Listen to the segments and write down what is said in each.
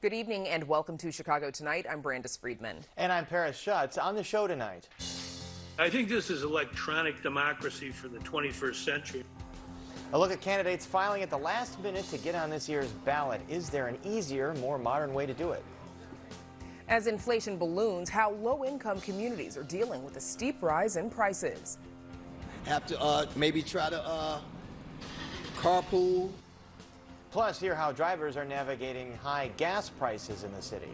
Good evening and welcome to Chicago Tonight. I'm Brandis Friedman. And I'm Paris Schutz. On the show tonight, I think this is electronic democracy for the 21st century. a look at candidates filing at the last minute to get on this year's ballot. Is there an easier, more modern way to do it? As inflation balloons, how low-income communities are dealing with a steep rise in prices. Have to maybe try to carpool. Plus, hear how drivers are navigating high gas prices in the city.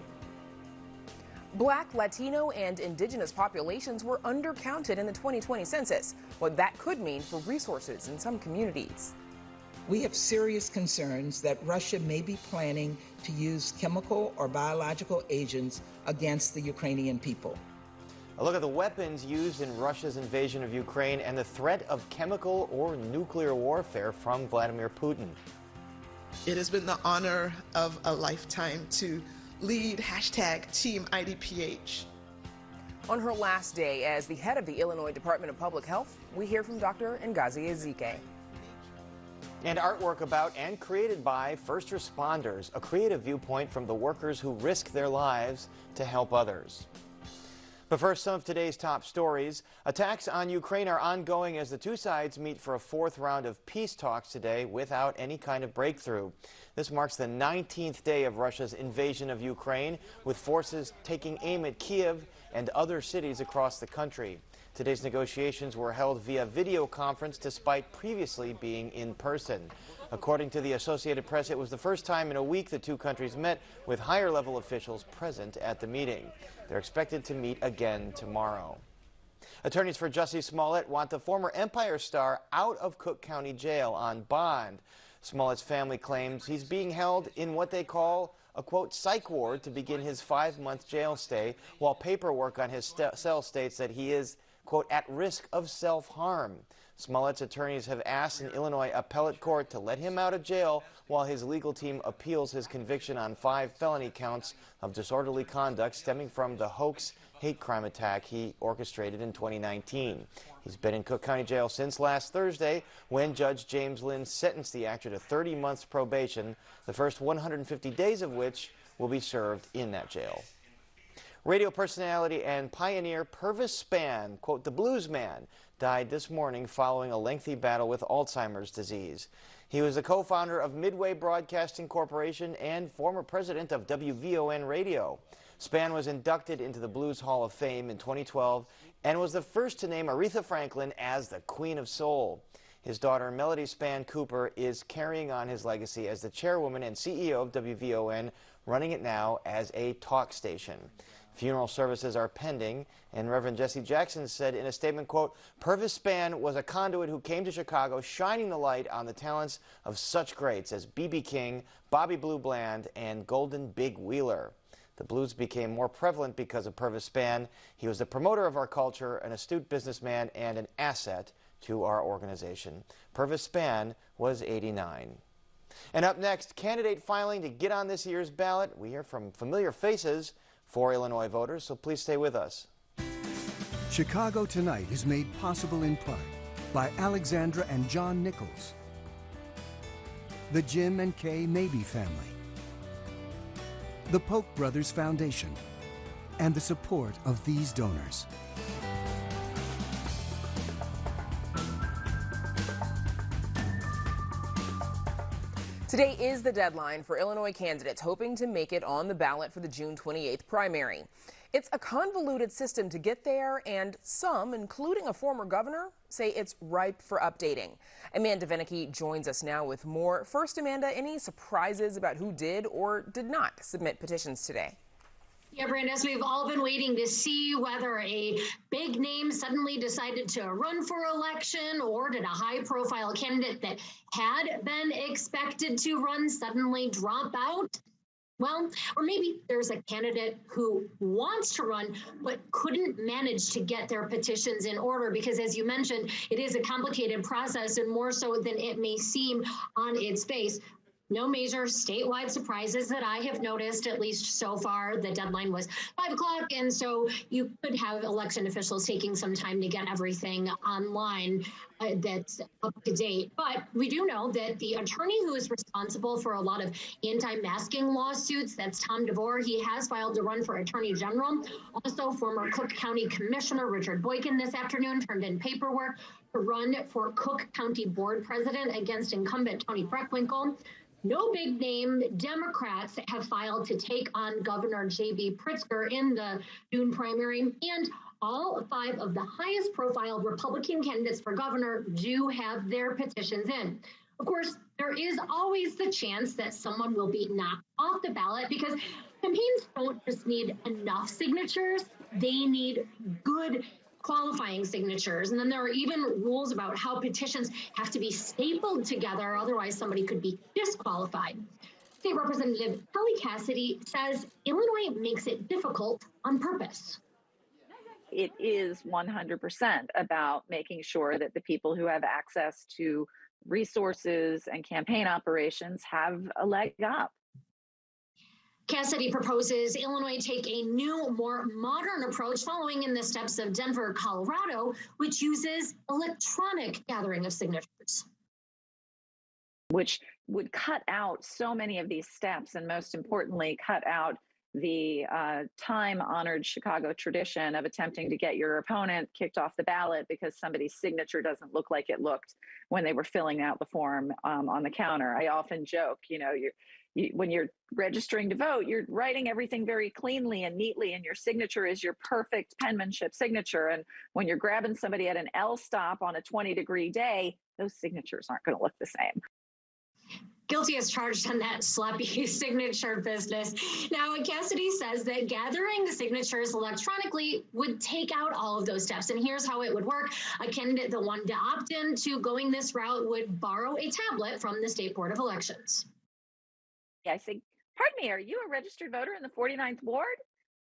Black, Latino, and Indigenous populations were undercounted in the 2020 census. What that could mean for resources in some communities. We have serious concerns that Russia may be planning to use chemical or biological agents against the Ukrainian people. A look at the weapons used in Russia's invasion of Ukraine and the threat of chemical or nuclear warfare from Vladimir Putin. It has been the honor of a lifetime to lead #Team IDPH. On her last day as the head of the Illinois Department of Public Health, we hear from Dr. Ngozi Ezike. And artwork about and created by first responders, a creative viewpoint from the workers who risk their lives to help others. But first, some of today's top stories. Attacks on Ukraine are ongoing as the two sides meet for a fourth round of peace talks today without any kind of breakthrough. This marks the 19th day of Russia's invasion of Ukraine, with forces taking aim at Kiev and other cities across the country. Today's negotiations were held via video conference despite previously being in person. According to the Associated Press, it was the first time in a week the two countries met, with higher-level officials present at the meeting. They're expected to meet again tomorrow. Attorneys for Jussie Smollett want the former Empire star out of Cook County Jail on bond. Smollett's family claims he's being held in what they call a, quote, psych ward to begin his 5-month jail stay, while paperwork on his cell states that he is, quote, at risk of self-harm. Smollett's attorneys have asked an Illinois appellate court to let him out of jail while his legal team appeals his conviction on 5 felony counts of disorderly conduct stemming from the hoax hate crime attack he orchestrated in 2019. He's been in Cook County Jail since last Thursday, when Judge James Lynn sentenced the actor to 30 months probation, the first 150 days of which will be served in that jail. Radio personality and pioneer Purvis Spann, quote, the blues man, died this morning following a lengthy battle with Alzheimer's disease. He was the co-founder of Midway Broadcasting Corporation and former president of WVON Radio. Spann was inducted into the Blues Hall of Fame in 2012 and was the first to name Aretha Franklin as the Queen of Soul. His daughter, Melody Spann Cooper, is carrying on his legacy as the chairwoman and CEO of WVON, running it now as a talk station. Funeral services are pending, and Reverend Jesse Jackson said in a statement, quote, Purvis Spann was a conduit who came to Chicago shining the light on the talents of such greats as B.B. King, Bobby Blue Bland, and Golden Big Wheeler. The blues became more prevalent because of Purvis Spann. He was the promoter of our culture, an astute businessman, and an asset to our organization. Purvis Spann was 89. And up next, candidate filing to get on this year's ballot. We hear from familiar faces for Illinois voters, so please stay with us. Chicago Tonight is made possible in part by Alexandra and John Nichols, the Jim and Kay Mabee family, the Polk Brothers Foundation, and the support of these donors. Today is the deadline for Illinois candidates hoping to make it on the ballot for the June 28th primary. It's a convoluted system to get there, and some, including a former governor, say it's ripe for updating. Amanda Venicky joins us now with more. First, Amanda, any surprises about who did or did not submit petitions today? Yeah, Brandis, we've all been waiting to see whether a big name suddenly decided to run for election, or did a high-profile candidate that had been expected to run suddenly drop out. Well, or maybe there's a candidate who wants to run but couldn't manage to get their petitions in order because, as you mentioned, it is a complicated process, and more so than it may seem on its face. No major statewide surprises that I have noticed, at least so far. The deadline was 5 o'clock, and so you could have election officials taking some time to get everything online. that's up to date. But we do know that the attorney who is responsible for a lot of anti-masking lawsuits, that's Tom DeVore, he has filed to run for Attorney General. Also, former Cook County Commissioner Richard Boykin this afternoon turned in paperwork to run for Cook County Board President against incumbent Tony Freckwinkle. No big name Democrats have filed to take on Governor J.B. Pritzker in the June primary, and all 5 of the highest profile Republican candidates for governor do have their petitions in. Of course, there is always the chance that someone will be knocked off the ballot because campaigns don't just need enough signatures, they need good qualifying signatures. And then there are even rules about how petitions have to be stapled together, otherwise somebody could be disqualified. State Representative Kelly Cassidy says Illinois makes it difficult on purpose. It is 100% about making sure that the people who have access to resources and campaign operations have a leg up. Cassidy proposes Illinois take a new, more modern approach following in the steps of Denver, Colorado, which uses electronic gathering of signatures. Which would cut out so many of these steps and, most importantly, cut out the time-honored Chicago tradition of attempting to get your opponent kicked off the ballot because somebody's signature doesn't look like it looked when they were filling out the form on the counter. I often joke, when you're registering to vote, you're writing everything very cleanly and neatly, and your signature is your perfect penmanship signature. And when you're grabbing somebody at an L stop on a 20-degree day, those signatures aren't going to look the same. Guilty as charged on that sloppy signature business. Now, Cassidy says that gathering the signatures electronically would take out all of those steps. And here's how it would work. A candidate that wanted to opt in to going this route would borrow a tablet from the State Board of Elections. I say, pardon me, are you a registered voter in the 49th Ward?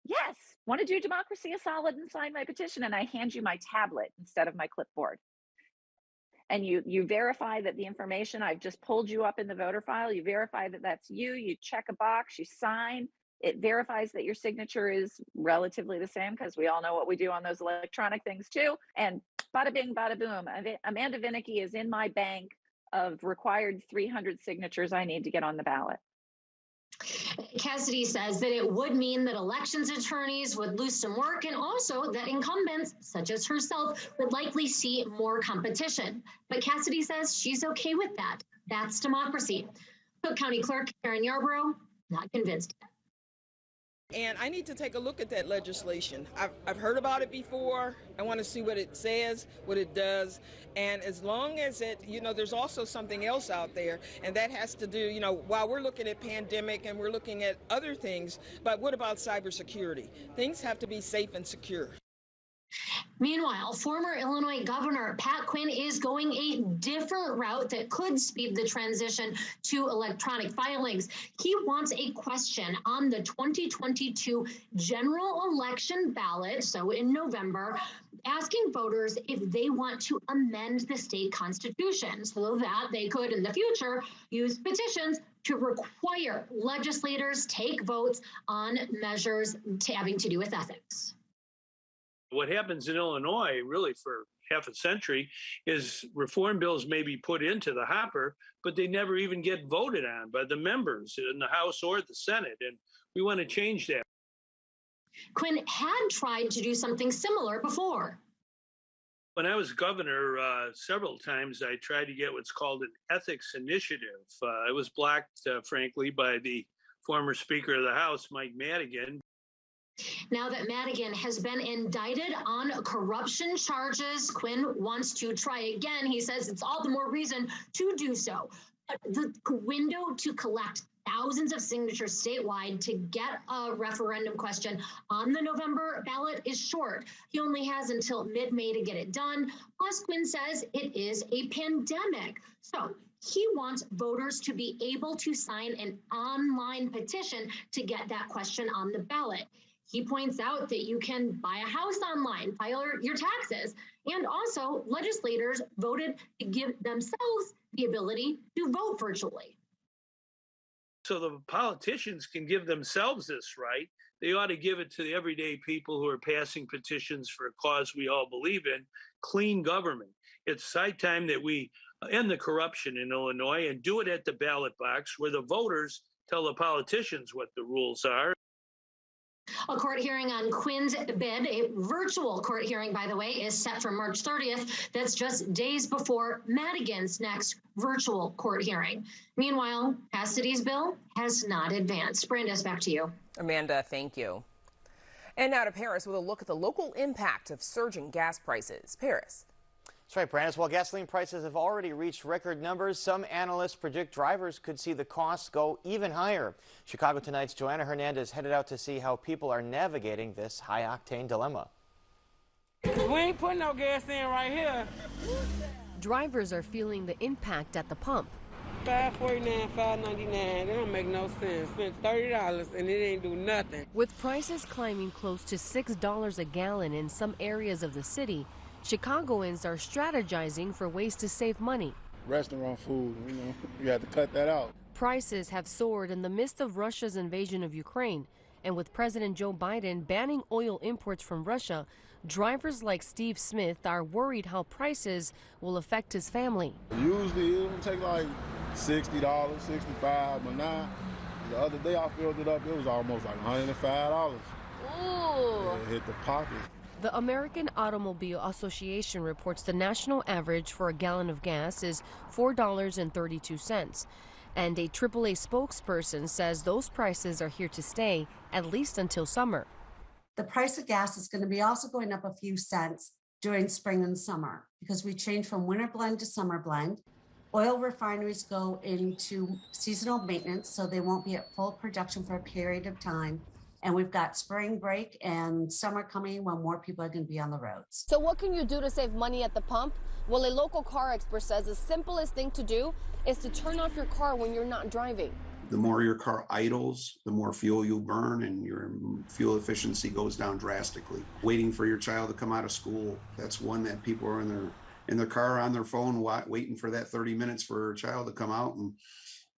Yes. Want to do democracy a solid and sign my petition? And I hand you my tablet instead of my clipboard. And you verify that the information, I've just pulled you up in the voter file, you verify that that's you check a box, you sign. It verifies that your signature is relatively the same because we all know what we do on those electronic things too. And bada bing, bada boom, Amanda Vinicky is in my bank of required 300 signatures I need to get on the ballot. Cassidy says that it would mean that elections attorneys would lose some work and also that incumbents, such as herself, would likely see more competition. But Cassidy says she's okay with that. That's democracy. Cook County Clerk Karen Yarborough, not convinced yet. And I need to take a look at that legislation. I've heard about it before. I want to see what it says, what it does. And as long as it, there's also something else out there, and that has to do, while we're looking at pandemic and we're looking at other things, but what about cybersecurity? Things have to be safe and secure. Meanwhile, former Illinois Governor Pat Quinn is going a different route that could speed the transition to electronic filings. He wants a question on the 2022 general election ballot, so in November, asking voters if they want to amend the state constitution so that they could, in the future, use petitions to require legislators take votes on measures having to do with ethics. What happens in Illinois, really for half a century, is reform bills may be put into the hopper, but they never even get voted on by the members in the House or the Senate. And we want to change that. Quinn had tried to do something similar before. When I was governor, several times I tried to get what's called an ethics initiative. I was blocked, frankly, by the former Speaker of the House, Mike Madigan. Now that Madigan has been indicted on corruption charges, Quinn wants to try again. He says it's all the more reason to do so. But the window to collect thousands of signatures statewide to get a referendum question on the November ballot is short. He only has until mid-May to get it done. Plus, Quinn says it is a pandemic. So he wants voters to be able to sign an online petition to get that question on the ballot. He points out that you can buy a house online, file your taxes, and also legislators voted to give themselves the ability to vote virtually. So the politicians can give themselves this right. They ought to give it to the everyday people who are passing petitions for a cause we all believe in, clean government. It's high time that we end the corruption in Illinois and do it at the ballot box where the voters tell the politicians what the rules are. A court hearing on Quinn's bid, a virtual court hearing, by the way, is set for March 30th. That's just days before Madigan's next virtual court hearing. Meanwhile, Cassidy's bill has not advanced. Brandes, back to you. Amanda, thank you. And now to Paris with a look at the local impact of surging gas prices. Paris. That's right, Brandis. While gasoline prices have already reached record numbers, some analysts predict drivers could see the costs go even higher. Chicago Tonight's Joanna Hernandez headed out to see how people are navigating this high-octane dilemma. We ain't putting no gas in right here. Drivers are feeling the impact at the pump. $5.49, $5.99, that don't make no sense. Spent $30 and it ain't do nothing. With prices climbing close to $6 a gallon in some areas of the city, Chicagoans are strategizing for ways to save money. Restaurant food, you have to cut that out. Prices have soared in the midst of Russia's invasion of Ukraine. And with President Joe Biden banning oil imports from Russia, drivers like Steve Smith are worried how prices will affect his family. Usually it would take like $60, $65, but now, the other day I filled it up, it was almost like $105. Ooh. It hit the pocket. The American Automobile Association reports the national average for a gallon of gas is $4.32. And a AAA spokesperson says those prices are here to stay, at least until summer. The price of gas is going to be also going up a few cents during spring and summer because we change from winter blend to summer blend. Oil refineries go into seasonal maintenance, so they won't be at full production for a period of time. And we've got spring break and summer coming when more people are going to be on the roads. So what can you do to save money at the pump? Well, a local car expert says the simplest thing to do is to turn off your car when you're not driving. The more your car idles, the more fuel you burn and your fuel efficiency goes down drastically. Waiting for your child to come out of school, that's one that people are in their car on their phone waiting for that 30 minutes for a child to come out, and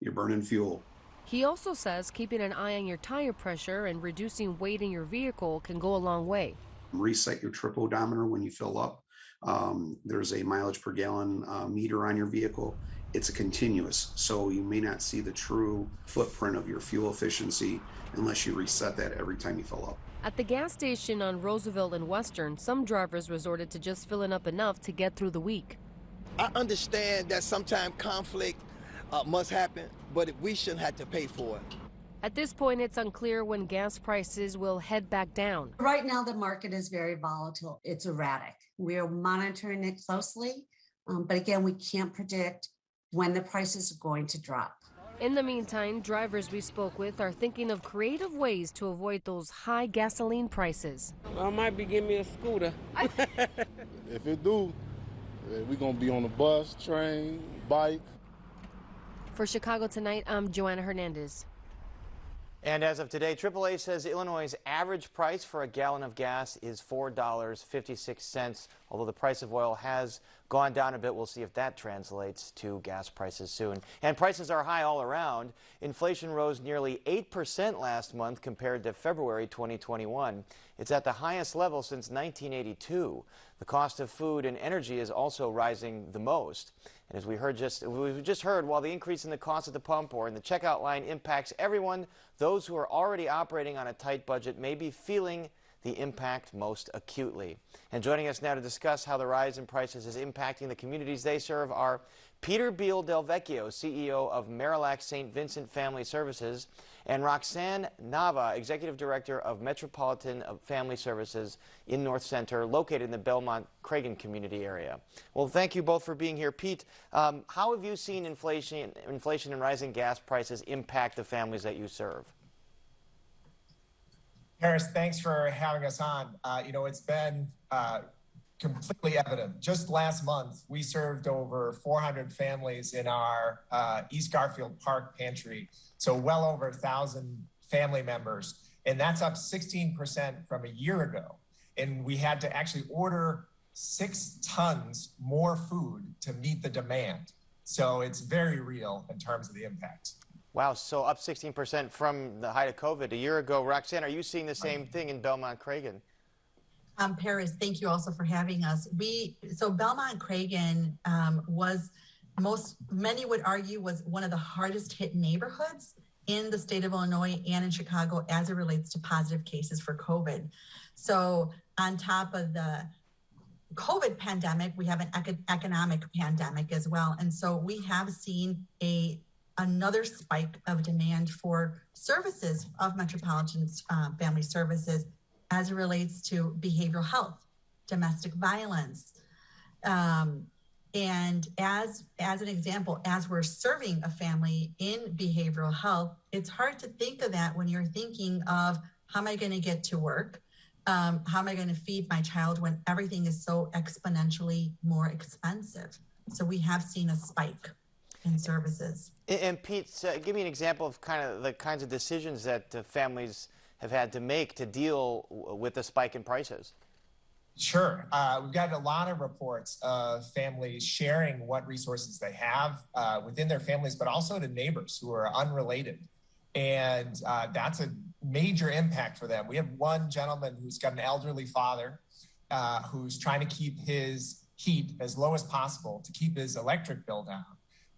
you're burning fuel. He also says keeping an eye on your tire pressure and reducing weight in your vehicle can go a long way. Reset your trip odometer when you fill up. There's a mileage per gallon meter on your vehicle. It's a continuous, so you may not see the true footprint of your fuel efficiency unless you reset that every time you fill up. At the gas station on Roosevelt and Western, some drivers resorted to just filling up enough to get through the week. I understand that sometimes conflict must happen, but we shouldn't have to pay for it. At this point, it's unclear when gas prices will head back down. Right now, the market is very volatile. It's erratic. We are monitoring it closely, but again, we can't predict when the prices are going to drop. In the meantime, drivers we spoke with are thinking of creative ways to avoid those high gasoline prices. I might be giving me a scooter. If it do, we're going to be on the bus, train, bike. For Chicago Tonight, I'm Joanna Hernandez. And as of today, AAA says Illinois' average price for a gallon of gas is $4.56. Although the price of oil has gone down a bit, we'll see if that translates to gas prices soon. And prices are high all around. Inflation rose nearly 8% last month compared to February 2021. It's at the highest level since 1982. The cost of food and energy is also rising the most. And as we just heard, while the increase in the cost at the pump or in the checkout line impacts everyone, those who are already operating on a tight budget may be feeling the impact most acutely. And joining us now to discuss how the rise in prices is impacting the communities they serve are Peter Beal Del Vecchio, CEO of Marillac St. Vincent Family Services, and Roxanne Nava, Executive Director of Metropolitan Family Services in North Center, located in the Belmont-Cragen community area. Well, thank you both for being here. Pete, how have you seen inflation and rising gas prices impact the families that you serve? Harris, thanks for having us on. It's been completely evident. Just last month, we served over 400 families in our East Garfield Park pantry, so well over 1,000 family members, and that's up 16% from a year ago. And we had to actually order 6 tons more food to meet the demand. So it's very real in terms of the impact. Wow, so up 16% from the height of COVID a year ago. Roxanne, are you seeing the same thing in Belmont-Cragen? Paris, thank you also for having us. So Belmont Cragen many would argue was one of the hardest hit neighborhoods in the state of Illinois and in Chicago as it relates to positive cases for COVID. So on top of the COVID pandemic, we have an economic pandemic as well. And so we have seen another spike of demand for services of Metropolitan Family Services as it relates to behavioral health, domestic violence. And as an example, as we're serving a family in behavioral health, it's hard to think of that when you're thinking of how am I going to get to work? How am I going to feed my child when everything is so exponentially more expensive? So we have seen a spike in services. And Pete, give me an example of the kinds of decisions that families have had to make to deal with the spike in prices. Sure. We've got a lot of reports of families sharing what resources they have within their families, but also to neighbors who are unrelated. And that's a major impact for them. We have one gentleman who's got an elderly father who's trying to keep his heat as low as possible to keep his electric bill down.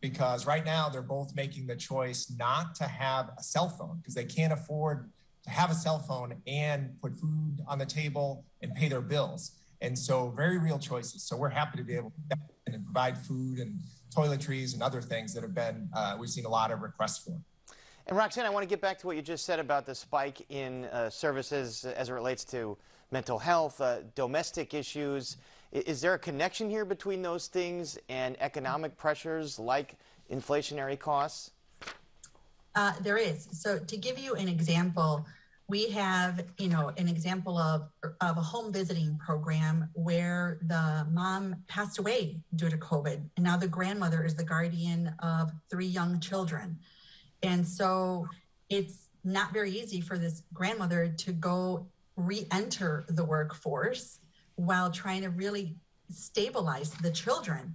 Because right now they're both making the choice not to have a cell phone because they can't afford to have a cell phone and put food on the table and pay their bills. And so very real choices. So we're happy to be able to step in and provide food and toiletries and other things that have been, we've seen a lot of requests for. And Roxanne, I want to get back to what you just said about the spike in services as it relates to mental health, domestic issues. Is there a connection here between those things and economic pressures like inflationary costs? There is. So to give you an example, we have, an example of a home visiting program where the mom passed away due to COVID, and now the grandmother is the guardian of 3 young children. And so it's not very easy for this grandmother to go re-enter the workforce while trying to really stabilize the children.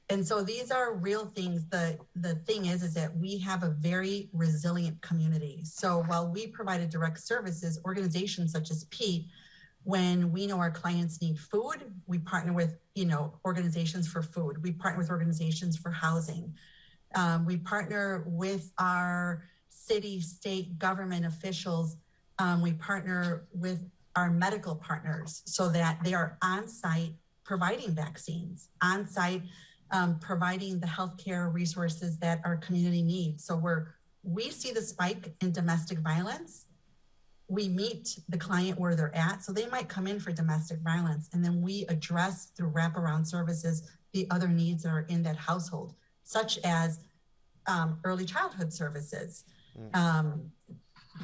And so these are real things. The thing is that we have a very resilient community. So while we provided direct services, organizations such as Pete, when we know our clients need food, we partner with, organizations for food. We partner with organizations for housing. We partner with our city, state government officials. We partner with our medical partners so that they are on site providing vaccines, on site providing the healthcare resources that our community needs. So we see the spike in domestic violence. We meet the client where they're at. So they might come in for domestic violence, and then we address through wraparound services the other needs that are in that household, such as early childhood services,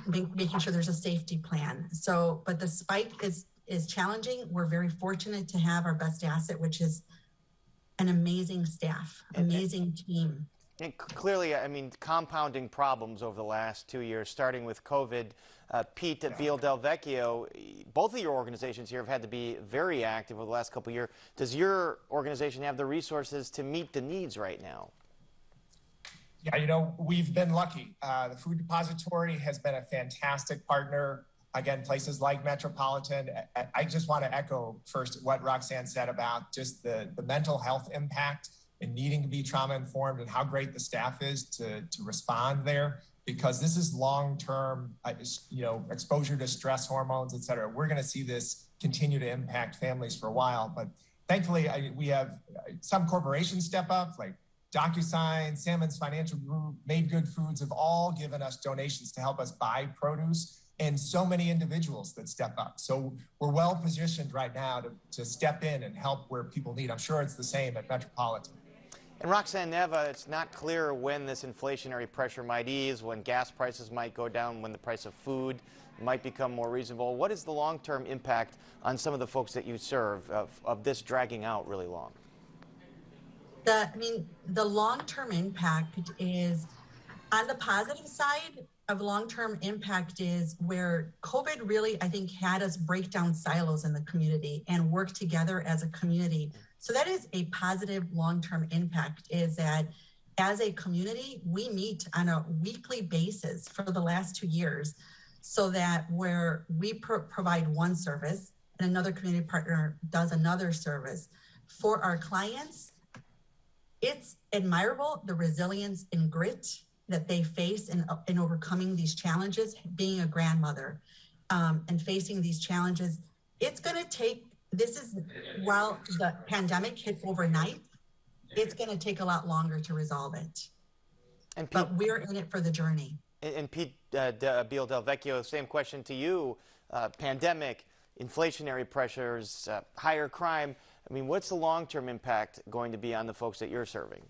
making sure there's a safety plan. So, but the spike is challenging. We're very fortunate to have our best asset, which is an amazing staff, amazing team. And clearly, compounding problems over the last 2 years, starting with COVID. Pete, at Via Del Vecchio, both of your organizations here have had to be very active over the last couple of years. Does your organization have the resources to meet the needs right now? Yeah, we've been lucky. The Food Depository has been a fantastic partner. Again, places like Metropolitan. I just want to echo first what Roxanne said about just the mental health impact and needing to be trauma informed and how great the staff is to respond there, because this is long-term, exposure to stress hormones, et cetera. We're going to see this continue to impact families for a while, but thankfully we have some corporations step up, like DocuSign, Salmon's Financial Group, Made Good Foods have all given us donations to help us buy produce, and so many individuals that step up. So we're well positioned right now to step in and help where people need. I'm sure it's the same at Metropolitan. And Roxanne Neva, it's not clear when this inflationary pressure might ease, when gas prices might go down, when the price of food might become more reasonable. What is the long-term impact on some of the folks that you serve of this dragging out really long? The long-term impact is, on the positive side of long-term impact, is where COVID really, I think, had us break down silos in the community and work together as a community. So that is a positive long-term impact, is that as a community, we meet on a weekly basis for the last 2 years so that where we provide one service and another community partner does another service for our clients, it's admirable the resilience and grit that they face in overcoming these challenges, being a grandmother and facing these challenges. It's going to take, while the pandemic hit overnight, it's going to take a lot longer to resolve it. And Pete, but we're in it for the journey. And Pete Beal Del Vecchio, same question to you. Pandemic, inflationary pressures, higher crime. I mean, what's the long-term impact going to be on the folks that you're serving?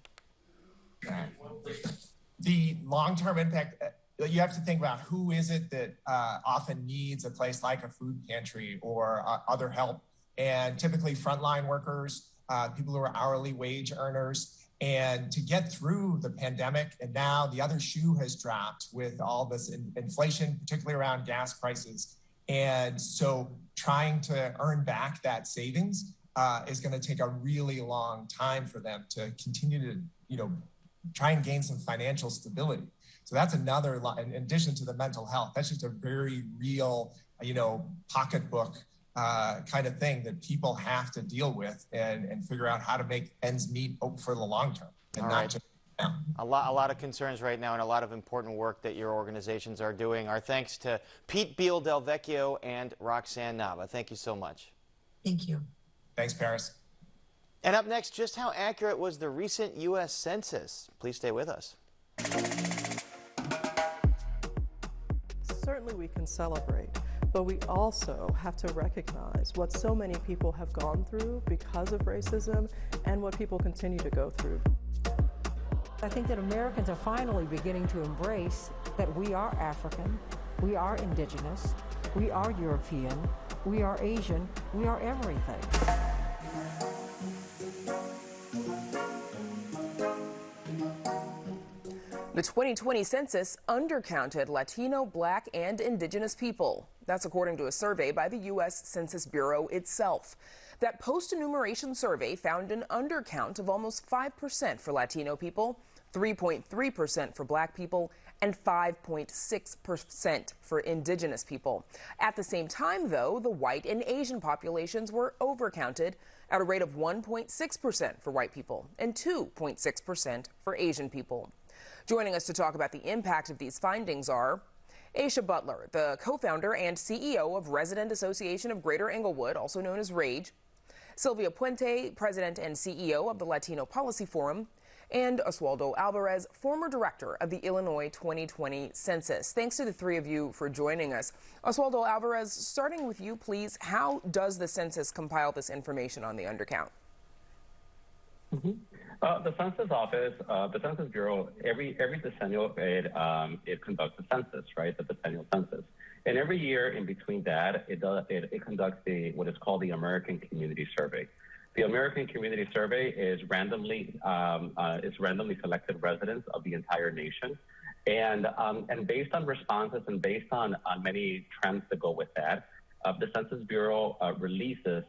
The long-term impact, you have to think about who is it that often needs a place like a food pantry or other help. And typically frontline workers, people who are hourly wage earners. And to get through the pandemic, and now the other shoe has dropped with all this inflation, particularly around gas prices. And so trying to earn back that savings is going to take a really long time for them to continue to, try and gain some financial stability. So that's another, in addition to the mental health, that's just a very real, pocketbook kind of thing that people have to deal with and figure out how to make ends meet for the long term and not just now. A lot of concerns right now and a lot of important work that your organizations are doing. Our thanks to Pete Beal Del Vecchio and Roxanne Nava. Thank you so much. Thank you. Thanks, Paris. And up next, just how accurate was the recent U.S. Census? Please stay with us. Certainly we can celebrate, but we also have to recognize what so many people have gone through because of racism and what people continue to go through. I think that Americans are finally beginning to embrace that we are African, we are Indigenous, we are European, we are Asian, we are everything. The 2020 census undercounted Latino, Black, and Indigenous people. That's according to a survey by the U.S. Census Bureau itself. That post-enumeration survey found an undercount of almost 5% for Latino people, 3.3% for Black people, and 5.6% for Indigenous people. At the same time, though, the white and Asian populations were overcounted at a rate of 1.6% for white people and 2.6% for Asian people. Joining us to talk about the impact of these findings are Aisha Butler, the co-founder and CEO of Resident Association of Greater Englewood, also known as RAGE, Sylvia Puente, president and CEO of the Latino Policy Forum, and Oswaldo Alvarez, former director of the Illinois 2020 Census. Thanks to the three of you for joining us. Oswaldo Alvarez, starting with you, please, how does the census compile this information on the undercount? The Census Office, the Census Bureau, every decennial it conducts a census, right? The decennial census, and every year in between that, it conducts what is called the American Community Survey. The American Community Survey is randomly selected residents of the entire nation, and based on responses and based on many trends that go with that, the Census Bureau releases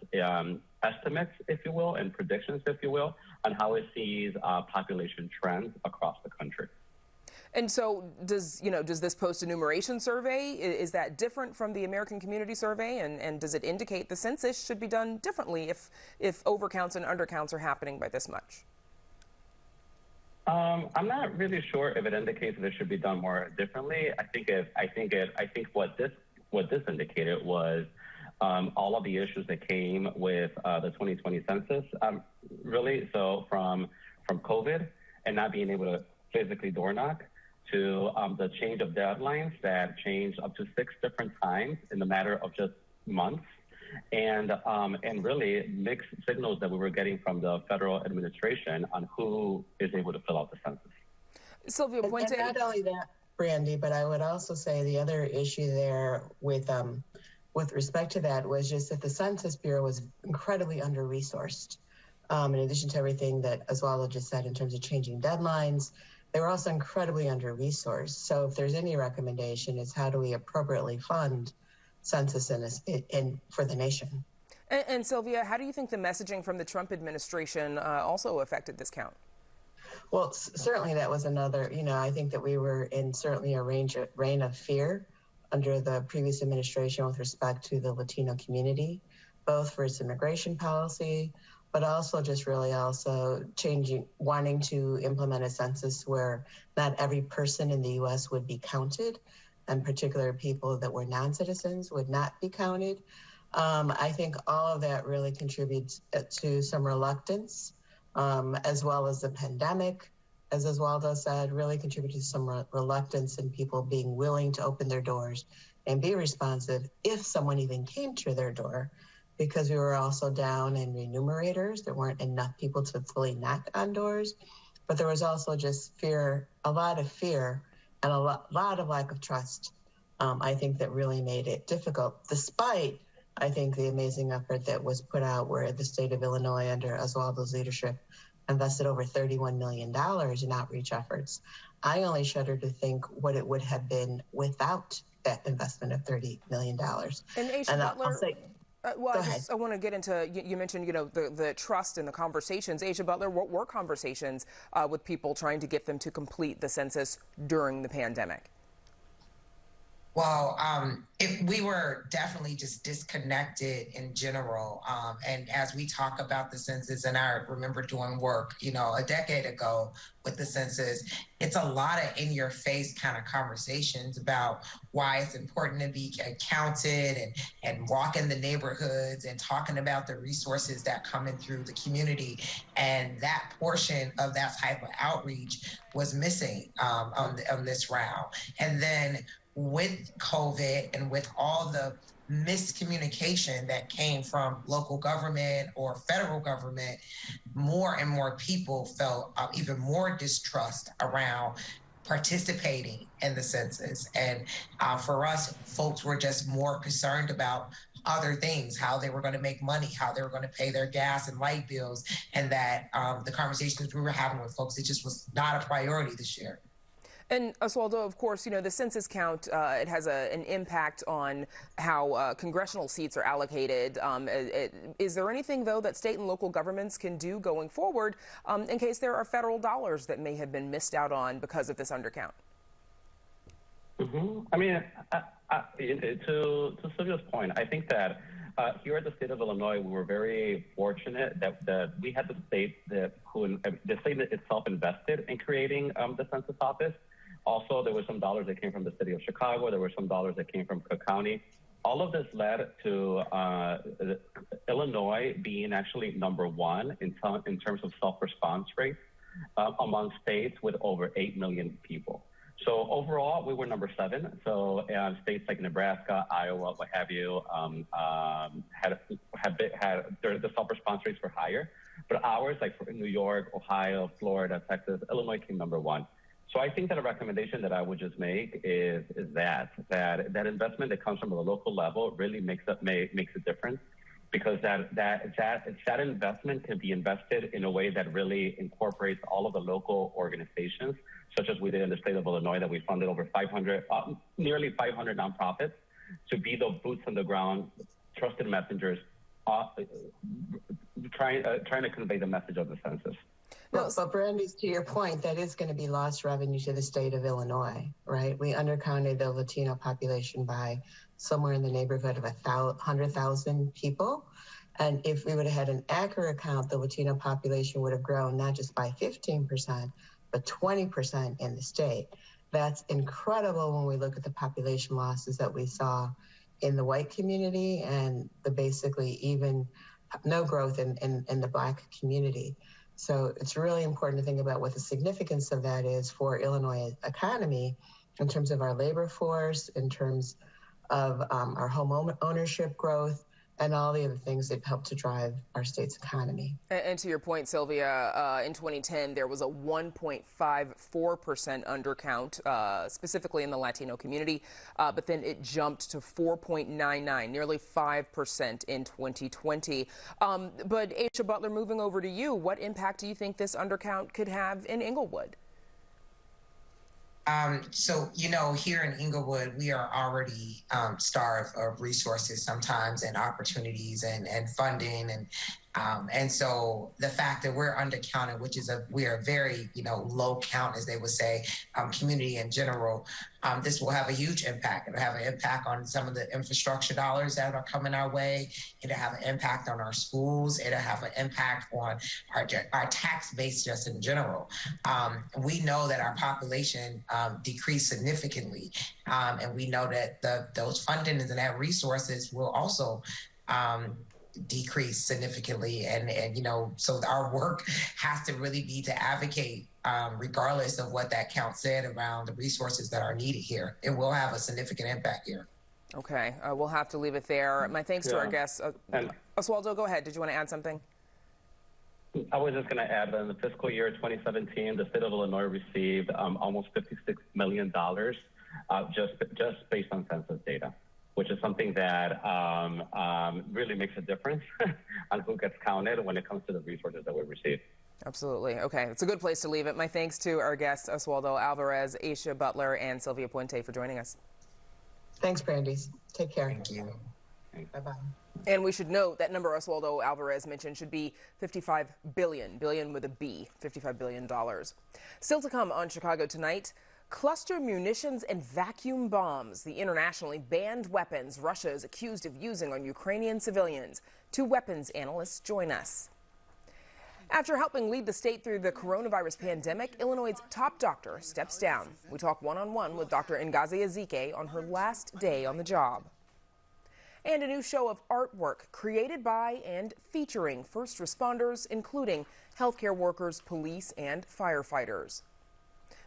estimates, if you will, and predictions, if you will, on how it sees population trends across the country. And so does this post-enumeration survey, is that different from the American Community Survey? And does it indicate the census should be done differently if overcounts and undercounts are happening by this much? I'm not really sure if it indicates that it should be done more differently. I think what this indicated was all of the issues that came with the 2020 census, really. So from COVID and not being able to physically door knock to the change of deadlines that changed up to 6 different times in the matter of just months, and really mixed signals that we were getting from the federal administration on who is able to fill out the census. Sylvia Puente. And not only that, Brandy, but I would also say the other issue there with respect to that was just that the Census Bureau was incredibly under-resourced. In addition to everything that Oswaldo just said in terms of changing deadlines, they were also incredibly under-resourced. So if there's any recommendation, it's how do we appropriately fund census for the nation. And Sylvia, how do you think the messaging from the Trump administration also affected this count? Well, certainly that was another, I think that we were in certainly a reign of fear under the previous administration with respect to the Latino community, both for its immigration policy, but also just really also wanting to implement a census where not every person in the U.S. would be counted, and particular people that were non-citizens would not be counted. I think all of that really contributes to some reluctance, as well as the pandemic, as Oswaldo said, really contributed to some reluctance in people being willing to open their doors and be responsive if someone even came to their door, because we were also down in remunerators. There weren't enough people to fully knock on doors, but there was also just fear, a lot of fear, and a lot of lack of trust. I think that really made it difficult, despite, I think, the amazing effort that was put out where the state of Illinois under Oswaldo's leadership invested over $31 million in outreach efforts. I only shudder to think what it would have been without that investment of $30 million. And Aisha Butler, I want to get into, you mentioned, the trust and the conversations. Aisha Butler, what were conversations with people trying to get them to complete the census during the pandemic? Well, we were definitely just disconnected in general. And as we talk about the census, and I remember doing work, a decade ago with the census, it's a lot of in-your-face kind of conversations about why it's important to be counted and walk in the neighborhoods and talking about the resources that come in through the community. And that portion of that type of outreach was missing on this round. And then with COVID and with all the miscommunication that came from local government or federal government, more and more people felt even more distrust around participating in the census. And for us, folks were just more concerned about other things, how they were going to make money, how they were going to pay their gas and light bills, and that the conversations we were having with folks, it just was not a priority this year. And Oswaldo, of course, the census count, it has an impact on how congressional seats are allocated. Is there anything, though, that state and local governments can do going forward in case there are federal dollars that may have been missed out on because of this undercount? I mean, to Sylvia's point, I think that here at the state of Illinois, we were very fortunate that we had the state the state itself invested in creating the census office. Also, there were some dollars that came from the city of Chicago. There were some dollars that came from Cook County. All of this led to Illinois being actually number one in terms of self-response rates among states with over 8 million people. So overall, we were number 7. So states like Nebraska, Iowa, what have you, had the self-response rates were higher. But ours, like for New York, Ohio, Florida, Texas, Illinois came number 1. So I think that a recommendation that I would just make is that investment that comes from the local level really makes a difference, because that investment can be invested in a way that really incorporates all of the local organizations, such as we did in the state of Illinois, that we funded over nearly 500 nonprofits to be the boots on the ground, trusted messengers, trying to convey the message of the census. But Brandy, to your point, that is going to be lost revenue to the state of Illinois, right? We undercounted the Latino population by somewhere in the neighborhood of 100,000 people. And if we would have had an accurate count, the Latino population would have grown not just by 15%, but 20% in the state. That's incredible when we look at the population losses that we saw in the white community and the basically even no growth in the Black community. So it's really important to think about what the significance of that is for Illinois' economy in terms of our labor force, in terms of our home ownership growth, and all the other things that help to drive our state's economy. And to your point, Sylvia, in 2010, there was a 1.54% undercount, specifically in the Latino community, but then it jumped to 4.99, nearly 5% in 2020. But Aisha Butler, moving over to you, what impact do you think this undercount could have in Inglewood? So, here in Inglewood, we are already starved of resources sometimes, and opportunities and funding. And so the fact that we're undercounted, which is we are very, low count, as they would say, community in general, this will have a huge impact. It'll have an impact on some of the infrastructure dollars that are coming our way. It'll have an impact on our schools. It'll have an impact on our tax base just in general. We know that our population decreased significantly. And we know that those funding and that resources will also decrease significantly, and so our work has to really be to advocate regardless of what that count said around the resources that are needed here. It will have a significant impact here. Okay, we'll have to leave it there. My thanks to our guests. Oswaldo, go ahead. Did you want to add something? I was just going to add that in the fiscal year 2017, the state of Illinois received almost $56 million just based on census data, which is something that really makes a difference on who gets counted when it comes to the resources that we receive. Absolutely. Okay, it's a good place to leave it. My thanks to our guests, Oswaldo Alvarez, Aisha Butler, and Sylvia Puente for joining us. Thanks, Brandeis. Take care. Thank you. Bye-bye. And we should note that number Oswaldo Alvarez mentioned should be $55 billion, billion with a B, $55 billion. Still to come on Chicago Tonight, cluster munitions and vacuum bombs, the internationally banned weapons Russia is accused of using on Ukrainian civilians. Two weapons analysts join us. After helping lead the state through the coronavirus pandemic, Illinois' top doctor steps down. We talk one-on-one with Dr. Ngozi Ezike on her last day on the job. And a new show of artwork created by and featuring first responders, including healthcare workers, police, and firefighters.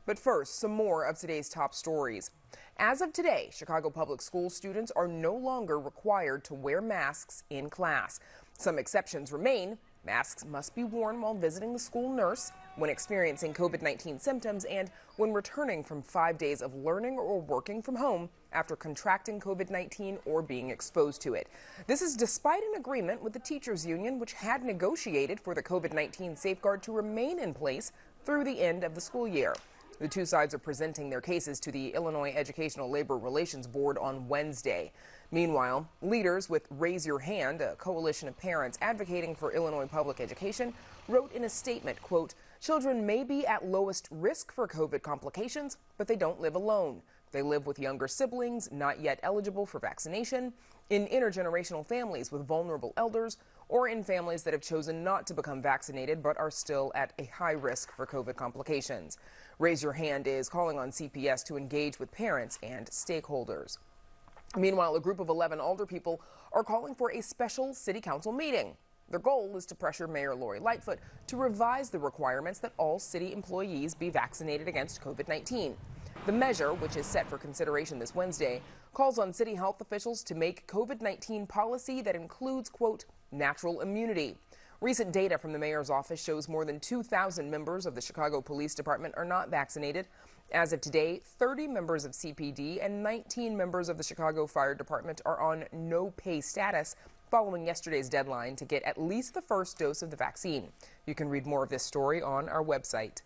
But first, some more of today's top stories. As of today, Chicago public school students are no longer required to wear masks in class. Some exceptions remain. Masks must be worn while visiting the school nurse, when experiencing COVID-19 symptoms, and when returning from 5 days of learning or working from home after contracting COVID-19 or being exposed to it. This is despite an agreement with the teachers union, which had negotiated for the COVID-19 safeguard to remain in place through the end of the school year. The two sides are presenting their cases to the Illinois Educational Labor Relations Board on Wednesday. Meanwhile, leaders with Raise Your Hand, a coalition of parents advocating for Illinois public education, wrote in a statement, quote, "Children may be at lowest risk for COVID complications, but they don't live alone. They live with younger siblings not yet eligible for vaccination, in intergenerational families with vulnerable elders, or in families that have chosen not to become vaccinated but are still at a high risk for COVID complications." Raise Your Hand is calling on CPS to engage with parents and stakeholders. Meanwhile, a group of 11 alderpeople are calling for a special city council meeting. Their goal is to pressure Mayor Lori Lightfoot to revise the requirements that all city employees be vaccinated against COVID-19. The measure, which is set for consideration this Wednesday, calls on city health officials to make COVID-19 policy that includes, quote, natural immunity. Recent data from the mayor's office shows more than 2,000 members of the Chicago Police Department are not vaccinated. As of today, 30 members of CPD and 19 members of the Chicago Fire Department are on no-pay status following yesterday's deadline to get at least the first dose of the vaccine. You can read more of this story on our website.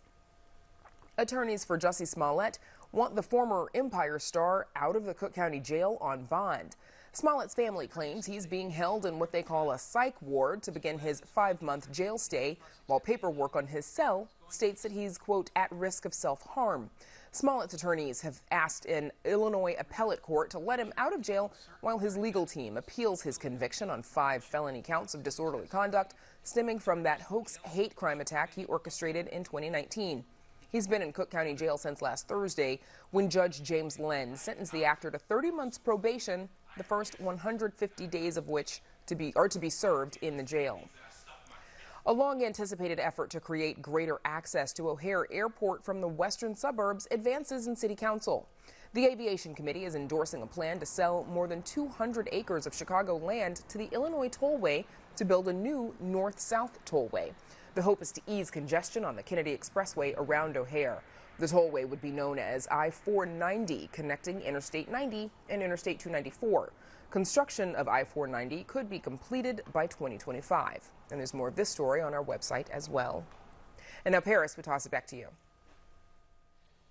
Attorneys for Jussie Smollett want the former Empire star out of the Cook County Jail on bond. Smollett's family claims he's being held in what they call a psych ward to begin his 5-month jail stay, while paperwork on his cell states that he's, quote, at risk of self-harm. Smollett's attorneys have asked an Illinois appellate court to let him out of jail while his legal team appeals his conviction on 5 felony counts of disorderly conduct stemming from that hoax hate crime attack he orchestrated in 2019. He's been in Cook County Jail since last Thursday, when Judge James Lenz sentenced the actor to 30 months probation, the first 150 days of which to be served in the jail. A long-anticipated effort to create greater access to O'Hare Airport from the western suburbs advances in City Council. The Aviation Committee is endorsing a plan to sell more than 200 acres of Chicago land to the Illinois Tollway to build a new north-south tollway. The hope is to ease congestion on the Kennedy Expressway around O'Hare. The tollway would be known as I-490, connecting Interstate 90 and Interstate 294. Construction of I-490 could be completed by 2025. And there's more of this story on our website as well. And now, Paris, we toss it back to you.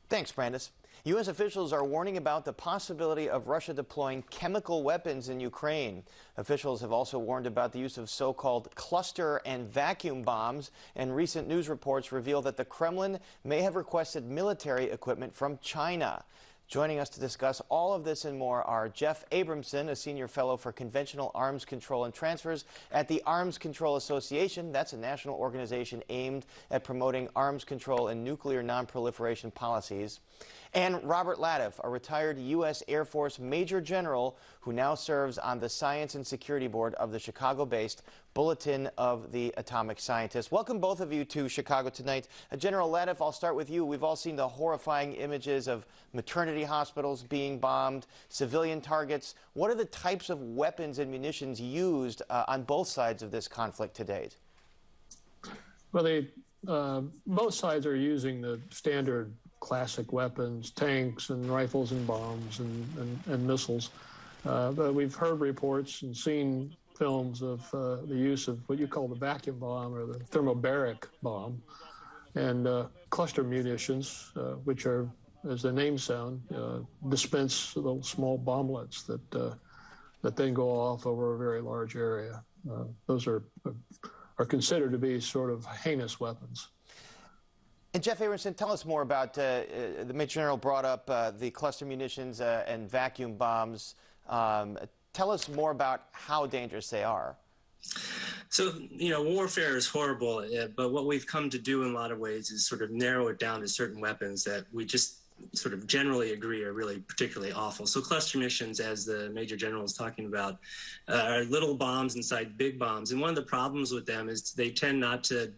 Thanks, Brandis. U.S. officials are warning about the possibility of Russia deploying chemical weapons in Ukraine. Officials have also warned about the use of so-called cluster and vacuum bombs, and recent news reports reveal that the Kremlin may have requested military equipment from China. Joining us to discuss all of this and more are Jeff Abramson, a senior fellow for conventional arms control and transfers at the Arms Control Association. That's a national organization aimed at promoting arms control and nuclear nonproliferation policies. And Robert Latiff, a retired U.S. Air Force Major General who now serves on the Science and Security Board of the Chicago-based Bulletin of the Atomic Scientists. Welcome both of you to Chicago tonight. General Latiff, I'll start with you. We've all seen the horrifying images of maternity hospitals being bombed, civilian targets. What are the types of weapons and munitions used on both sides of this conflict to date? Well, both sides are using the standard classic weapons, tanks and rifles and bombs and missiles. But we've heard reports and seen films of the use of what you call the vacuum bomb or the thermobaric bomb, and cluster munitions, which are, as the name sound, dispense little small bomblets that then go off over a very large area. Those are considered to be sort of heinous weapons. And Jeff Abramson, tell us more about, the Major General brought up the cluster munitions and vacuum bombs. Tell us more about how dangerous they are. So, warfare is horrible, but what we've come to do in a lot of ways is sort of narrow it down to certain weapons that we just sort of generally agree are really particularly awful. So cluster munitions, as the Major General was talking about, are little bombs inside big bombs. And one of the problems with them is they tend not to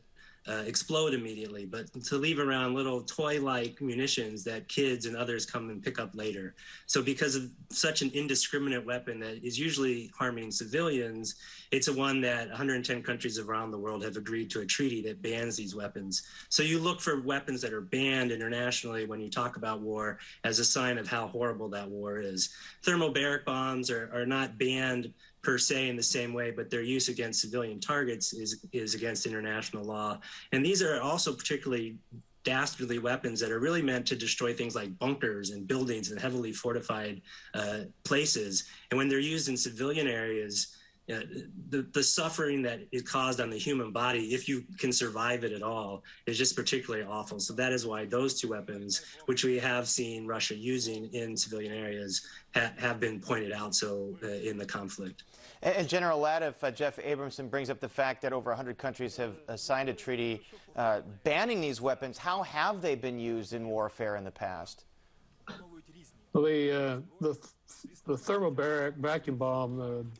explode immediately, but to leave around little toy-like munitions that kids and others come and pick up later. So because of such an indiscriminate weapon that is usually harming civilians, it's a one that 110 countries around the world have agreed to a treaty that bans these weapons. So you look for weapons that are banned internationally when you talk about war as a sign of how horrible that war is. Thermobaric bombs are not banned per se in the same way, but their use against civilian targets is against international law. And these are also particularly dastardly weapons that are really meant to destroy things like bunkers and buildings and heavily fortified places. And when they're used in civilian areas, the suffering that is caused on the human body, if you can survive it at all, is just particularly awful. So that is why those two weapons, which we have seen Russia using in civilian areas, have been pointed out in the conflict. And General Latiff, Jeff Abramson brings up the fact that over 100 countries have signed a treaty banning these weapons. How have they been used in warfare in the past? Well, the thermobaric vacuum bomb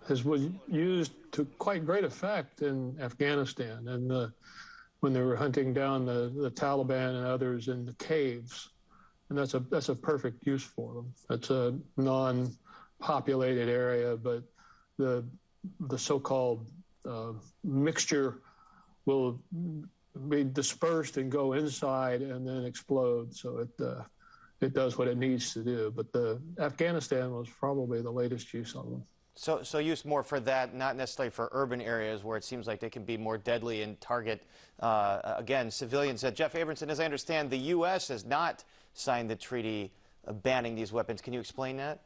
was used to quite great effect in Afghanistan, and when they were hunting down the Taliban and others in the caves, and that's a perfect use for them. It's a non-populated area, but the so-called mixture will be dispersed and go inside and then explode. So it does what it needs to do. But Afghanistan was probably the latest use of them. So used more for that, not necessarily for urban areas where it seems like they can be more deadly and target, again, civilians. Jeff Abramson, as I understand, the U.S. has not signed the treaty banning these weapons. Can you explain that?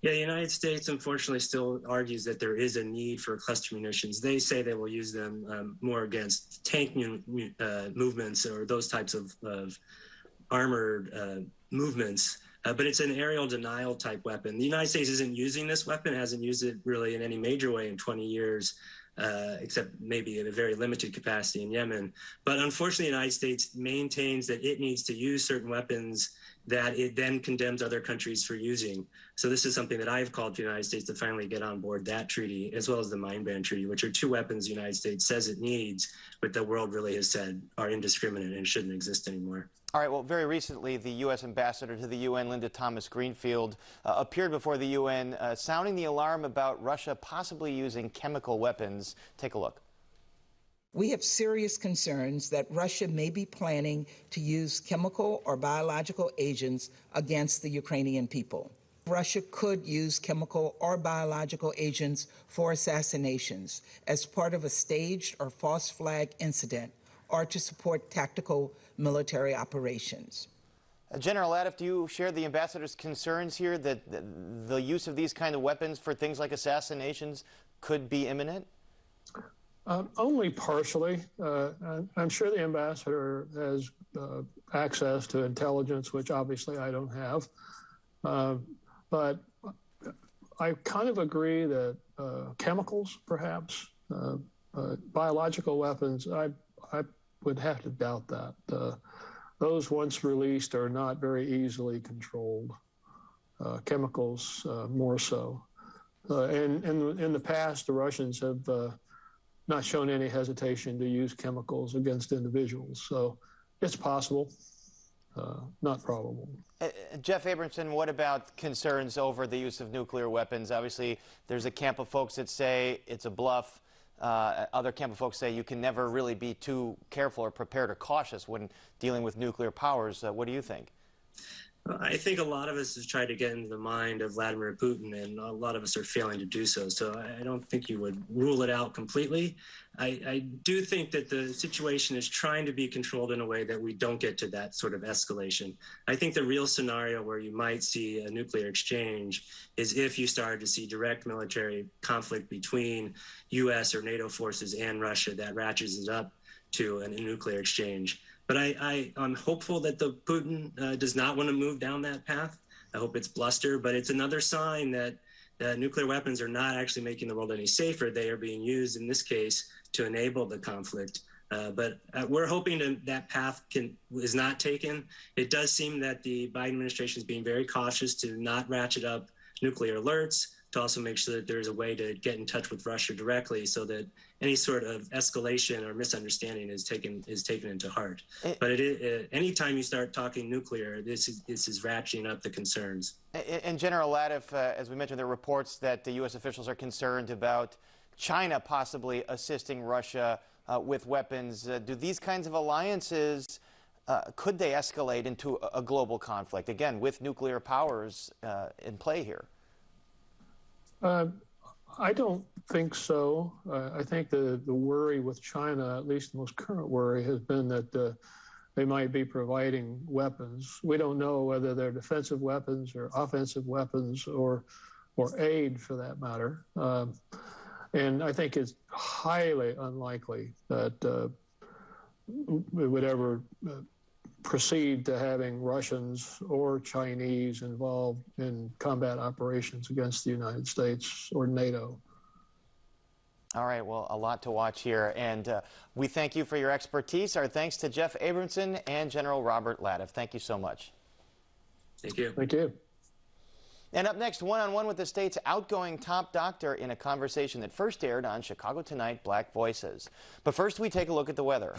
Yeah, the United States, unfortunately, still argues that there is a need for cluster munitions. They say they will use them more against tank movements or those types of armored movements. But it's an aerial denial type weapon. The United States isn't using this weapon, hasn't used it really in any major way in 20 years, except maybe in a very limited capacity in Yemen. But unfortunately, the United States maintains that it needs to use certain weapons that it then condemns other countries for using. So this is something that I've called for the United States to finally get on board that treaty, as well as the mine ban treaty, which are two weapons the United States says it needs, but the world really has said are indiscriminate and shouldn't exist anymore. All right, well, very recently, the U.S. ambassador to the UN, Linda Thomas-Greenfield, appeared before the UN, sounding the alarm about Russia possibly using chemical weapons. Take a look. We have serious concerns that Russia may be planning to use chemical or biological agents against the Ukrainian people. Russia could use chemical or biological agents for assassinations as part of a staged or false flag incident or to support tactical military operations. General Lattif, do you share the ambassador's concerns here that the use of these kind of weapons for things like assassinations could be imminent? Only partially. I'm sure the ambassador has access to intelligence, which obviously I don't have. But I kind of agree that chemicals, perhaps, biological weapons, I would have to doubt that. Those once released are not very easily controlled. Chemicals more so. And in the past, the Russians have not shown any hesitation to use chemicals against individuals. So it's possible, not probable. Jeff Abramson, what about concerns over the use of nuclear weapons? Obviously, there's a camp of folks that say it's a bluff. Other camp of folks say you can never really be too careful or prepared or cautious when dealing with nuclear powers. What do you think? I think a lot of us have tried to get into the mind of Vladimir Putin, and a lot of us are failing to do so. So I don't think you would rule it out completely. I do think that the situation is trying to be controlled in a way that we don't get to that sort of escalation. I think the real scenario where you might see a nuclear exchange is if you started to see direct military conflict between U.S. or NATO forces and Russia that ratchets it up to a nuclear exchange. But I'm hopeful that the Putin does not want to move down that path. I hope it's bluster, but it's another sign that nuclear weapons are not actually making the world any safer. They are being used, in this case, to enable the conflict. But we're hoping that path is not taken. It does seem that the Biden administration is being very cautious to not ratchet up nuclear alerts, to also make sure that there's a way to get in touch with Russia directly so that any sort of escalation or misunderstanding is taken into heart. But anytime you start talking nuclear, this is ratcheting up the concerns. And General Lattif, as we mentioned, there are reports that the U.S. officials are concerned about China possibly assisting Russia with weapons. Do these kinds of alliances, could they escalate into a global conflict, again, with nuclear powers in play here? I don't think so. I think the worry with China, at least the most current worry, has been that they might be providing weapons. We don't know whether they're defensive weapons or offensive weapons or aid for that matter. And I think it's highly unlikely that we would ever proceed to having Russians or Chinese involved in combat operations against the United States or NATO. All right, well, a lot to watch here, and we thank you for your expertise. Our thanks to Jeff Abramson and General Robert Lattif. Thank you so much. Thank you. Thank you. And up next, one-on-one with the state's outgoing top doctor in a conversation that first aired on Chicago Tonight Black Voices. But first, we take a look at the weather.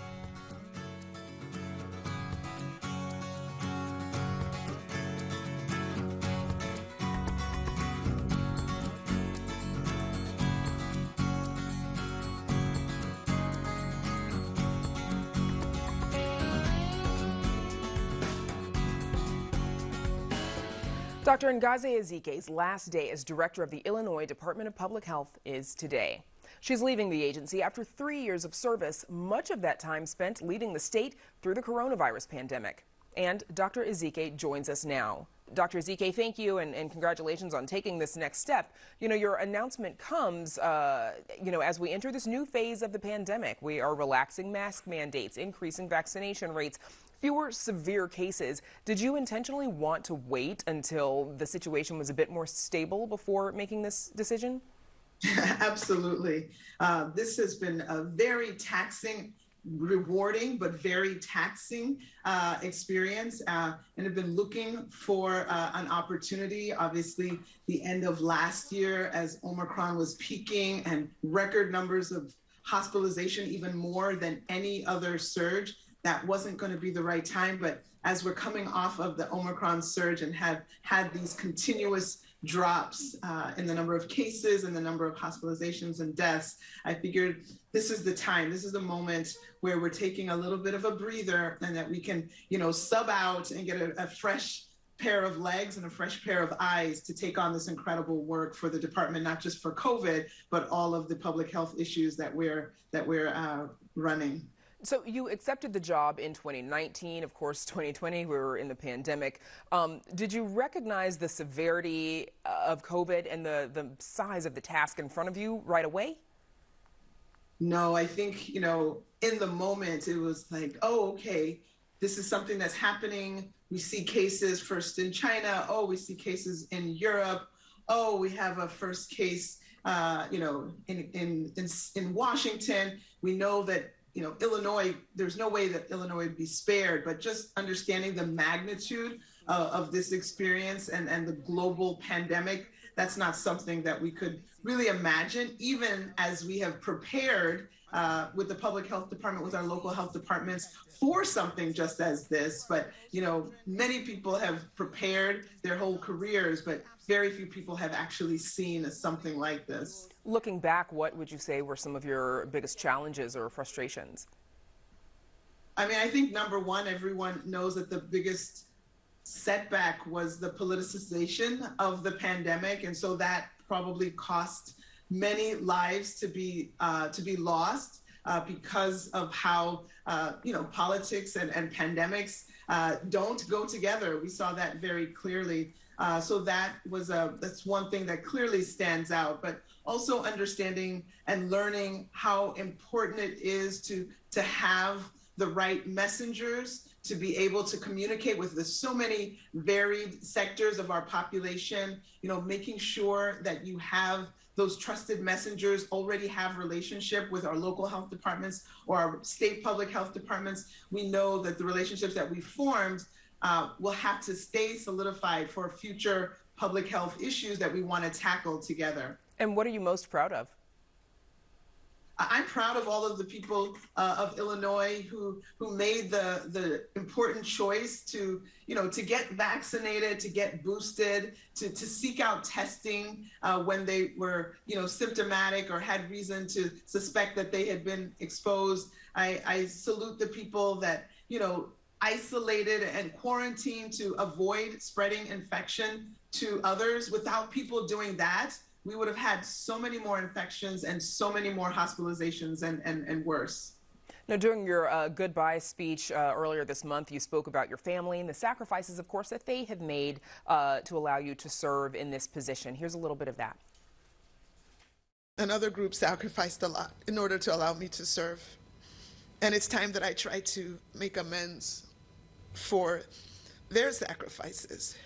Dr. Ngozi Ezike's last day as director of the Illinois Department of Public Health is today. She's leaving the agency after 3 years of service, much of that time spent leading the state through the coronavirus pandemic. And Dr. Ezike joins us now. Dr. Ezike, thank you and congratulations on taking this next step. You know, your announcement comes, as we enter this new phase of the pandemic. We are relaxing mask mandates, increasing vaccination rates, fewer severe cases. Did you intentionally want to wait until the situation was a bit more stable before making this decision? Absolutely. This has been a very taxing, rewarding, but very taxing experience, and have been looking for an opportunity. Obviously, the end of last year as Omicron was peaking and record numbers of hospitalization, even more than any other surge, that wasn't going to be the right time. But as we're coming off of the Omicron surge and had these continuous drops in the number of cases and the number of hospitalizations and deaths, I figured this is the time, this is the moment where we're taking a little bit of a breather and that we can, sub out and get a fresh pair of legs and a fresh pair of eyes to take on this incredible work for the department, not just for COVID, but all of the public health issues that we're running. So you accepted the job in 2019. Of course, 2020, we were in the pandemic. Did you recognize the severity of COVID and the size of the task in front of you right away? No, I think, in the moment, it was like, oh, okay, this is something that's happening. We see cases first in China. Oh, we see cases in Europe. Oh, we have a first case, in Washington. We know that, Illinois, there's no way that Illinois would be spared, but just understanding the magnitude of this experience and the global pandemic, that's not something that we could really imagine, even as we have prepared with the public health department, with our local health departments for something just as this. But, many people have prepared their whole careers, but very few people have actually seen something like this. Looking back, what would you say were some of your biggest challenges or frustrations? I mean, I think number one, everyone knows that the biggest setback was the politicization of the pandemic. And so that probably cost many lives to be lost because of how, politics and pandemics don't go together. We saw that very clearly. So that's one thing that clearly stands out, but also understanding and learning how important it is to have the right messengers to be able to communicate with so many varied sectors of our population, making sure that you have those trusted messengers already have relationship with our local health departments or our state public health departments. We know that the relationships that we formed will have to stay solidified for future public health issues that we want to tackle together. And what are you most proud of? I'm proud of all of the people of Illinois who made the important choice to get vaccinated, to get boosted, to seek out testing when they were, symptomatic or had reason to suspect that they had been exposed. I salute the people that, isolated and quarantined to avoid spreading infection to others. Without people doing that, we would have had so many more infections and so many more hospitalizations and worse. Now, during your goodbye speech earlier this month, you spoke about your family and the sacrifices, of course, that they have made to allow you to serve in this position. Here's a little bit of that. Another group sacrificed a lot in order to allow me to serve. And it's time that I try to make amends for their sacrifices.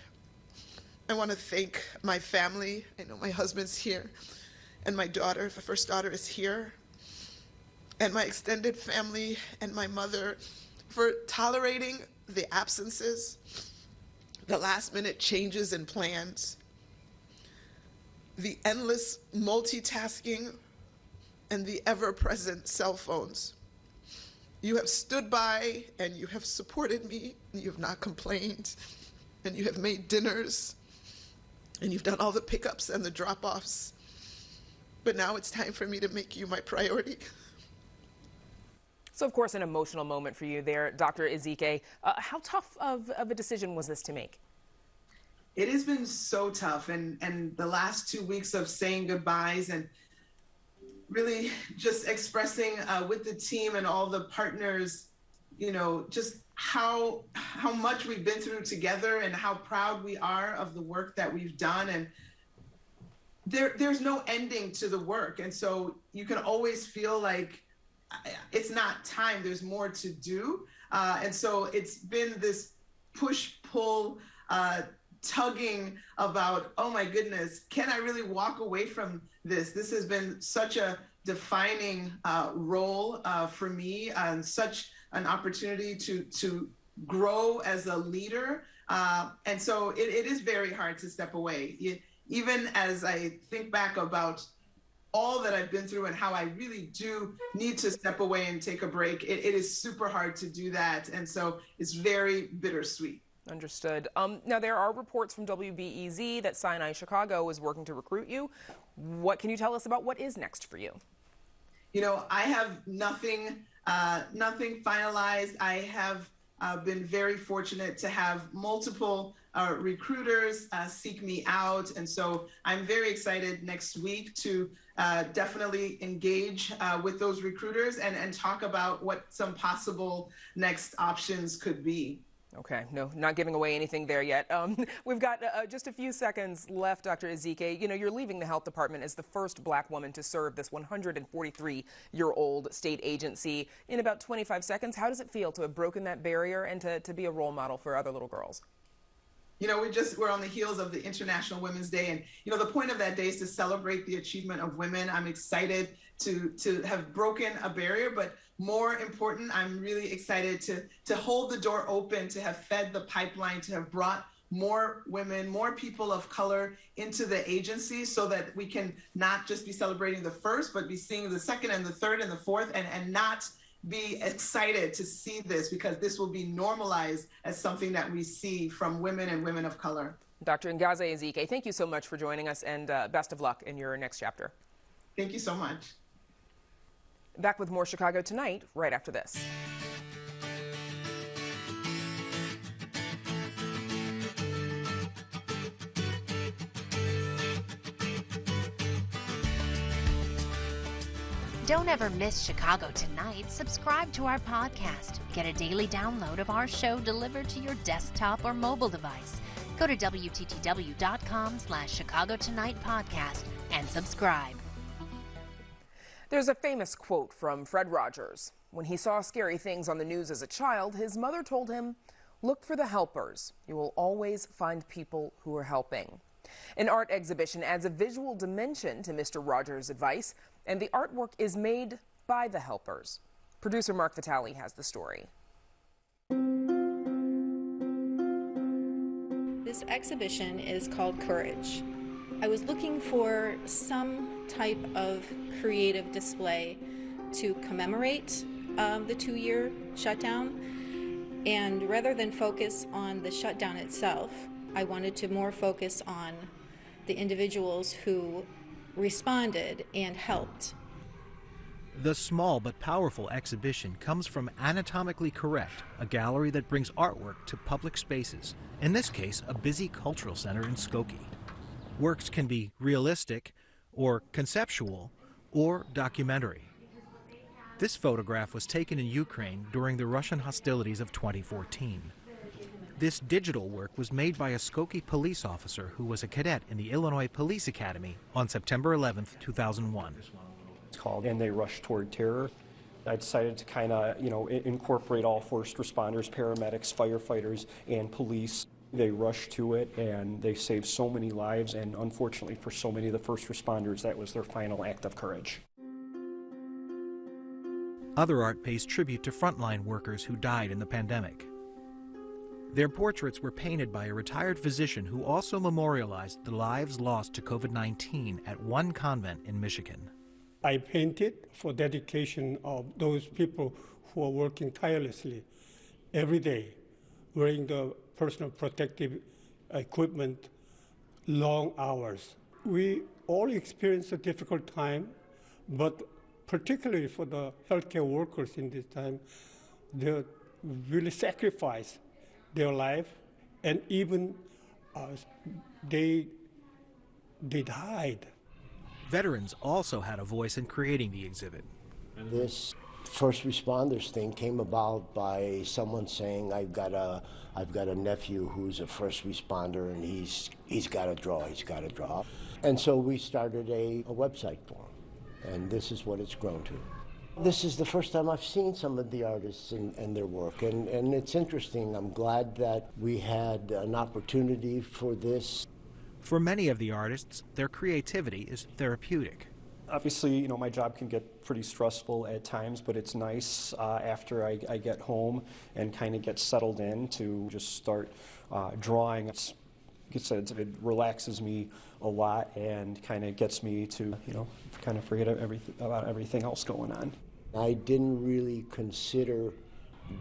I want to thank my family. I know my husband's here, and my daughter, the first daughter, is here, and my extended family and my mother for tolerating the absences, the last-minute changes in plans, the endless multitasking, and the ever-present cell phones. You have stood by and you have supported me, and you have not complained, and you have made dinners, and you've done all the pickups and the drop-offs. But now it's time for me to make you my priority. So, of course, an emotional moment for you there, Dr. Ezike. How tough of a decision was this to make? It has been so tough. And the last 2 weeks of saying goodbyes and really just expressing with the team and all the partners, just how much we've been through together and how proud we are of the work that we've done. And there's no ending to the work. And so you can always feel like it's not time, there's more to do. And so it's been this push-pull tugging about, oh my goodness, can I really walk away from this? This has been such a defining role for me and such an opportunity to grow as a leader. And so it is very hard to step away. Even as I think back about all that I've been through and how I really do need to step away and take a break, it is super hard to do that. And so it's very bittersweet. Understood. Now, there are reports from WBEZ that Sinai Chicago is working to recruit you. What can you tell us about what is next for you? I have nothing finalized. I have been very fortunate to have multiple recruiters seek me out. And so I'm very excited next week to definitely engage with those recruiters and talk about what some possible next options could be. Okay, no, not giving away anything there yet. We've got just a few seconds left, Dr. Ezike. You know, you're leaving the health department as the first Black woman to serve this 143-year-old state agency. In about 25 seconds, how does it feel to have broken that barrier and to be a role model for other little girls? You know, we're on the heels of the International Women's Day, and you know, the point of that day is to celebrate the achievement of women. I'm excited to have broken a barrier, but more important, I'm really excited to hold the door open, to have fed the pipeline, to have brought more women, more people of color into the agency, so that we can not just be celebrating the first, but be seeing the second and the third and the fourth, and not be excited to see this, because this will be normalized as something that we see from women and women of color. Dr. Ngozi Ezike, thank you so much for joining us, and best of luck in your next chapter. Thank you so much. Back with more Chicago Tonight right after this. Don't ever miss Chicago Tonight. Subscribe to our podcast. Get a daily download of our show delivered to your desktop or mobile device. Go to WTTW.com/Chicago Tonight Podcast and subscribe. There's a famous quote from Fred Rogers. When he saw scary things on the news as a child, his mother told him, "Look for the helpers. You will always find people who are helping." An art exhibition adds a visual dimension to Mr. Rogers' advice, and the artwork is made by the helpers. Producer Mark Vitale has the story. This exhibition is called Courage. I was looking for some type of creative display to commemorate the 2-year shutdown, and rather than focus on the shutdown itself, I wanted to more focus on the individuals who responded and helped. The small but powerful exhibition comes from Anatomically Correct, a gallery that brings artwork to public spaces, in this case a busy cultural center in Skokie. Works can be realistic or conceptual or documentary. This photograph was taken in Ukraine during the Russian hostilities of 2014. This digital work was made by a Skokie police officer who was a cadet in the Illinois Police Academy on September 11, 2001. It's called And They Rush Toward Terror. I decided to kind of, incorporate all first responders, paramedics, firefighters, and police. They rushed to it and they saved so many lives, and unfortunately for so many of the first responders, that was their final act of courage. Other art pays tribute to frontline workers who died in the pandemic. Their portraits were painted by a retired physician who also memorialized the lives lost to COVID-19 at one convent in Michigan. I painted for dedication of those people who are working tirelessly every day, wearing the personal protective equipment, long hours. We all experience a difficult time, but particularly for the healthcare workers in this time, they really sacrifice their life, and even they died. Veterans also had a voice in creating the exhibit. This first responders thing came about by someone saying, I've got a nephew who's a first responder, and he's got to draw. And so we started a website for him, and this is what it's grown to. This is the first time I've seen some of the artists and their work, and it's interesting. I'm glad that we had an opportunity for this. For many of the artists, their creativity is therapeutic. Obviously, my job can get pretty stressful at times, but it's nice after I get home and kind of get settled in to just start drawing. Like I said, it relaxes me a lot and kind of gets me to, kind of forget about everything else going on. I didn't really consider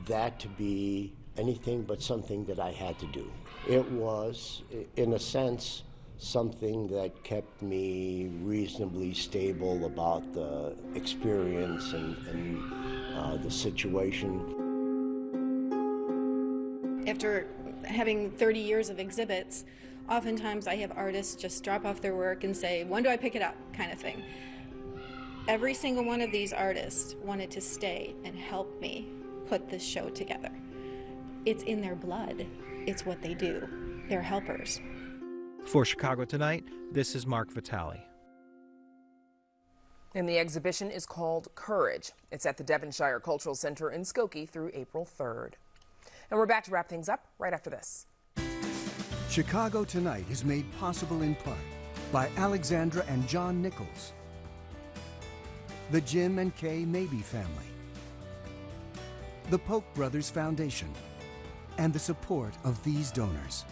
that to be anything but something that I had to do. It was, in a sense, something that kept me reasonably stable about the experience and the situation. After having 30 years of exhibits, oftentimes I have artists just drop off their work and say, when do I pick it up, kind of thing. Every single one of these artists wanted to stay and help me put this show together. It's in their blood. It's what they do. They're helpers. For Chicago Tonight, this is Mark Vitale. And the exhibition is called Courage. It's at the Devonshire Cultural Center in Skokie through April 3rd. And we're back to wrap things up right after this. Chicago Tonight is made possible in part by Alexandra and John Nichols, the Jim and Kay Mabey family, the Polk Brothers Foundation, and the support of these donors.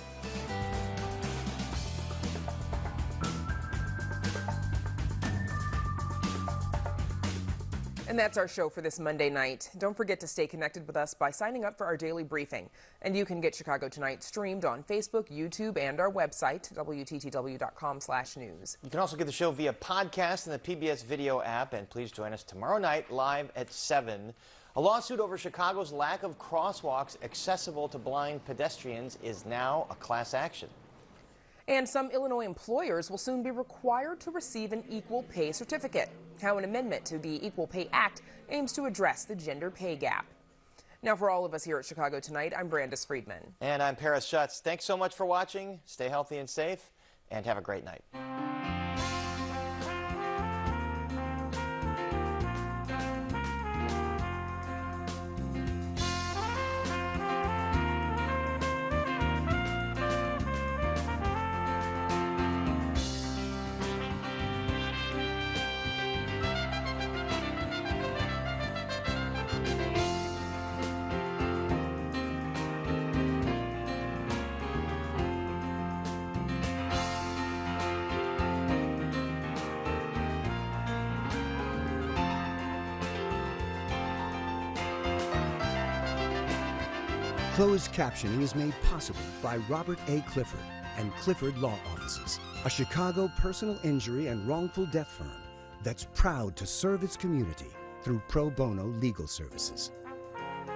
And that's our show for this Monday night. Don't forget to stay connected with us by signing up for our daily briefing. And you can get Chicago Tonight streamed on Facebook, YouTube, and our website, WTTW.com/news. You can also get the show via podcast and the PBS video app. And please join us tomorrow night live at 7. A lawsuit over Chicago's lack of crosswalks accessible to blind pedestrians is now a class action. And some Illinois employers will soon be required to receive an equal pay certificate. How an amendment to the Equal Pay Act aims to address the gender pay gap. Now, for all of us here at Chicago Tonight, I'm Brandis Friedman. And I'm Paris Schutz. Thanks so much for watching. Stay healthy and safe, and have a great night. Closed captioning is made possible by Robert A. Clifford and Clifford Law Offices, a Chicago personal injury and wrongful death firm that's proud to serve its community through pro bono legal services.